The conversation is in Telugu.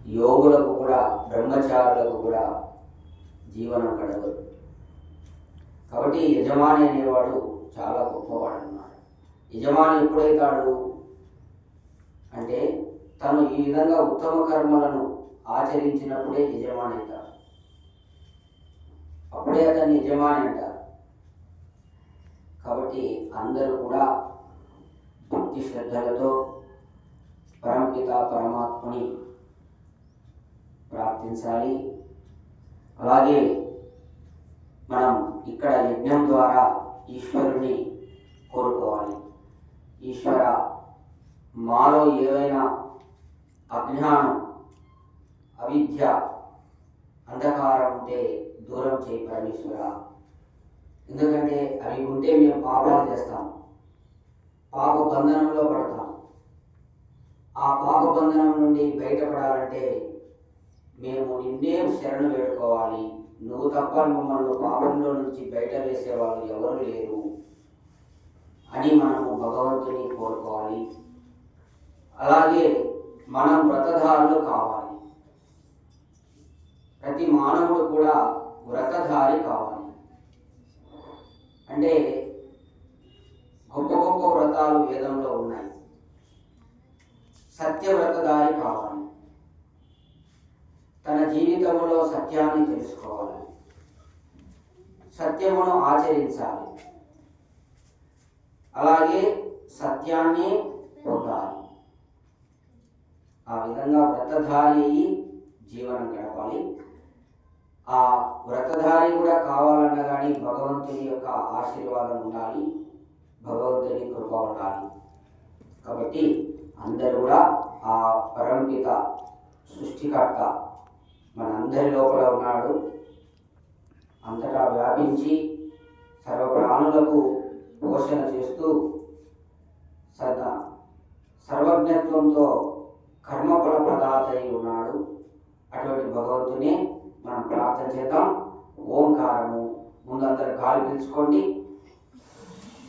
యోగులకు కూడా, బ్రహ్మచారులకు కూడా జీవనం గడవదు. కాబట్టి యజమాని అనేవాడు చాలా గొప్పవాడు అన్నమాట. యజమాని ఎప్పుడైతాడు అంటే తను ఈ విధంగా ఉత్తమ కర్మలను ఆచరించినప్పుడే యజమాని అవుతాడు. అప్పుడే అతన్ని యజమాని అంటారు. కాబట్టి అందరూ కూడా భక్తి శ్రద్ధలతో పరమపిత పరమాత్మని ప్రార్థించాలి. అలాగే మనం ఇక్కడ యజ్ఞం ద్వారా ఈశ్వరుని కోరుకోవాలి. ఈశ్వర, మాలో ఏవైనా అజ్ఞానం, అవిద్య, అంధకారం ఉంటే దూరం చేయి పరమేశ్వర. ఎందుకంటే అవి ఉంటే మేము పాపాలు చేస్తాం, పాప బంధనంలో పడతాం. ఆ పాప బంధనం నుండి బయటపడాలంటే మేము నిన్నే శరణు వేడుకోవాలి. నువ్వు తప్ప మమ్మల్ని పాపంలో నుంచి బయట వేసేవాళ్ళు ఎవరు లేరు అని మనము భగవంతుని కోరుకోవాలి. అలాగే మనం వ్రతధారులు కావాలి. ప్రతి మానవుడు కూడా వ్రతధారి కావాలి. అంటే గొప్ప గొప్ప వ్రతాలు వేదంలో ఉన్నాయి. సత్యవ్రతధారి కావాలి. తన జీవితంలో సత్యాన్ని తెలుసుకోవాలి, సత్యమును ఆచరించాలి, అలాగే సత్యాన్ని పొందాలి. ఆ విధంగా వ్రతధారి జీవనం గడపాలి. ఆ వ్రతధారి కూడా కావాలన్నా కానీ భగవంతుని యొక్క ఆశీర్వాదం ఉండాలి, భగవంతుని కృప ఉండాలి. కాబట్టి అందరూ కూడా ఆ పరమపిత సృష్టికర్త మనందరి లోపల ఉన్నాడు. అంతటా వ్యాపించి సర్వప్రాణులకు పోషణ చేస్తూ సర్వజ్ఞత్వంతో కర్మఫల ప్రదాత అయి ఉన్నాడు. అటువంటి భగవంతుని మనం ప్రార్థన చేద్దాం. ఓంకారము ముందు అందరు గాలి పీల్చుకోండి.